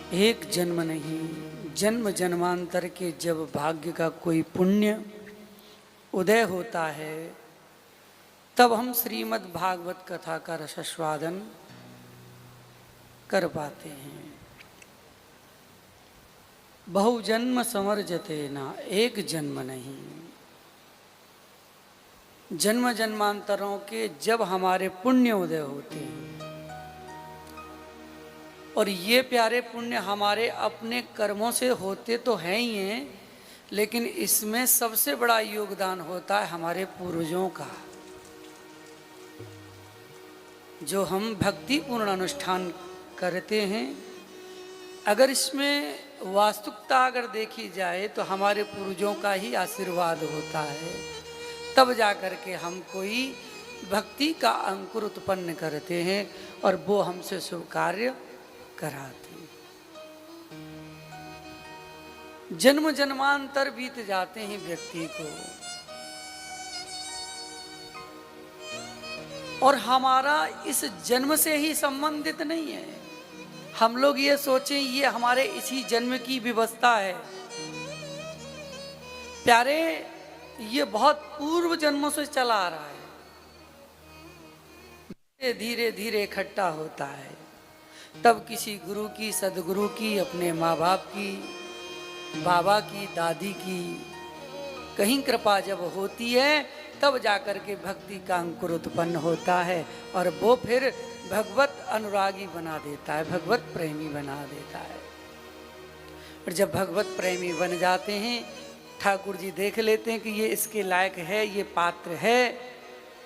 एक जन्म नहीं, जन्म जन्मांतर के जब भाग्य का कोई पुण्य उदय होता है, तब हम श्रीमद् भागवत कथा का रसास्वादन कर पाते हैं। बहुजन्म समर्जते ना, एक जन्म नहीं, जन्म जन्मांतरों के जब हमारे पुण्य उदय होते हैं, और ये प्यारे पुण्य हमारे अपने कर्मों से होते तो हैं ही हैं, लेकिन इसमें सबसे बड़ा योगदान होता है हमारे पूर्वजों का। जो हम भक्तिपूर्ण अनुष्ठान करते हैं, अगर इसमें वास्तविकता अगर देखी जाए तो हमारे पूर्वजों का ही आशीर्वाद होता है, तब जा कर के हम कोई भक्ति का अंकुर उत्पन्न करते हैं और वो हमसे शुभ कार्य कराते हैं। जन्म जन्मांतर बीत जाते हैं व्यक्ति को, और हमारा इस जन्म से ही संबंधित नहीं है। हम लोग ये सोचें ये हमारे इसी जन्म की व्यवस्था है। प्यारे, ये बहुत पूर्व जन्मों से चला आ रहा है, धीरे धीरे इकट्ठा होता है। तब किसी गुरु की, सदगुरु की, अपने माँ बाप की, बाबा की, दादी की कहीं कृपा जब होती है, तब जाकर के भक्ति का अंकुर उत्पन्न होता है, और वो फिर भगवत अनुरागी बना देता है, भगवत प्रेमी बना देता है। और जब भगवत प्रेमी बन जाते हैं, ठाकुर जी देख लेते हैं कि ये इसके लायक है, ये पात्र है,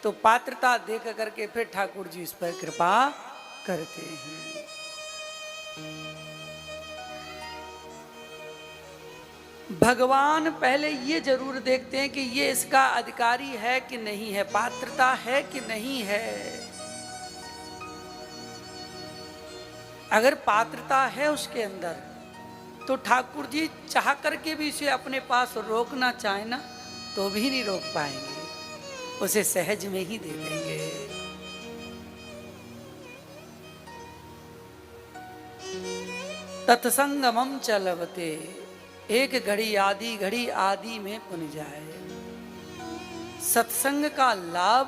तो पात्रता देख करके फिर ठाकुर जी इस पर कृपा करते हैं। भगवान पहले ये जरूर देखते हैं कि ये इसका अधिकारी है कि नहीं है, पात्रता है कि नहीं है। अगर पात्रता है उसके अंदर, तो ठाकुर जी चाह करके भी इसे अपने पास रोकना चाहे ना, तो भी नहीं रोक पाएंगे, उसे सहज में ही दे देंगे। तत्संगमम चलवते, एक घड़ी आदि में पुन जाए। सत्संग का लाभ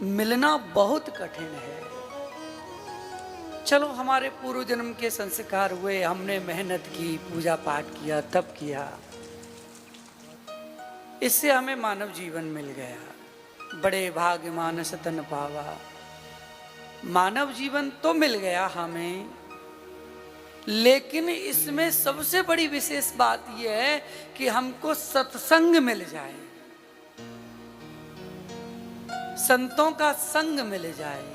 मिलना बहुत कठिन है। चलो, हमारे पूर्व जन्म के संस्कार हुए, हमने मेहनत की, पूजा पाठ किया, तप किया, इससे हमें मानव जीवन मिल गया। बड़े भाग्य मानस तन पावा, मानव जीवन तो मिल गया हमें, लेकिन इसमें सबसे बड़ी विशेष बात यह है कि हमको सत्संग मिल जाए, संतों का संग मिल जाए।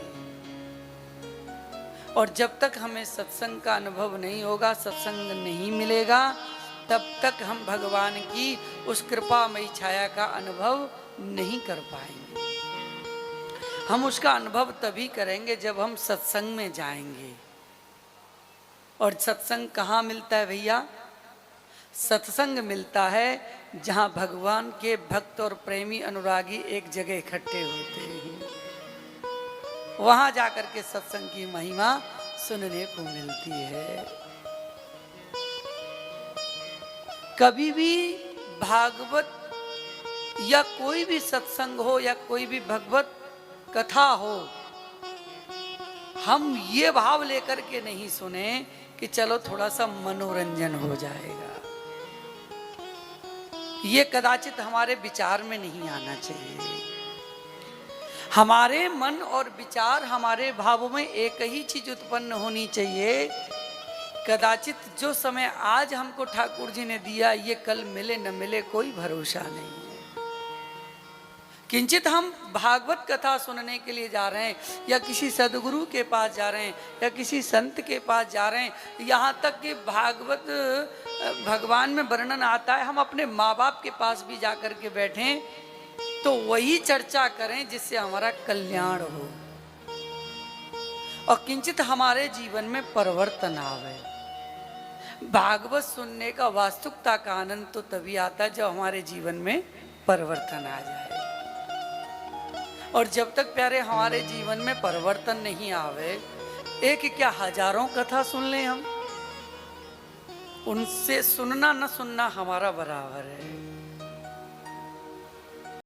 और जब तक हमें सत्संग का अनुभव नहीं होगा, सत्संग नहीं मिलेगा, तब तक हम भगवान की उस कृपामयी छाया का अनुभव नहीं कर पाएंगे। हम उसका अनुभव तभी करेंगे जब हम सत्संग में जाएंगे। और सत्संग कहाँ मिलता है भैया? सत्संग मिलता है जहाँ भगवान के भक्त और प्रेमी अनुरागी एक जगह इकट्ठे होते हैं। वहां जाकर के सत्संग की महिमा सुनने को मिलती है। कभी भी भागवत या कोई भी सत्संग हो या कोई भी भगवत कथा हो, हम ये भाव लेकर के नहीं सुने कि चलो थोड़ा सा मनोरंजन हो जाएगा। ये कदाचित हमारे विचार में नहीं आना चाहिए। हमारे मन और विचार, हमारे भावों में एक ही चीज उत्पन्न होनी चाहिए। कदाचित जो समय आज हमको ठाकुर जी ने दिया, ये कल मिले न मिले, कोई भरोसा नहीं है। किंचित हम भागवत कथा सुनने के लिए जा रहे हैं, या किसी सदगुरु के पास जा रहे हैं, या किसी संत के पास जा रहे हैं, यहाँ तक कि भागवत भगवान में वर्णन आता है, हम अपने माँ बाप के पास भी जा कर के बैठें तो वही चर्चा करें जिससे हमारा कल्याण हो और किंचित हमारे जीवन में परिवर्तन आवे। भागवत सुनने का, वास्तविकता का आनंद तो तभी आता है जब हमारे जीवन में परिवर्तन आ जाए। और जब तक प्यारे हमारे जीवन में परिवर्तन नहीं आवे, एक क्या हजारों कथा सुन लें हम, उनसे सुनना न सुनना हमारा बराबर है।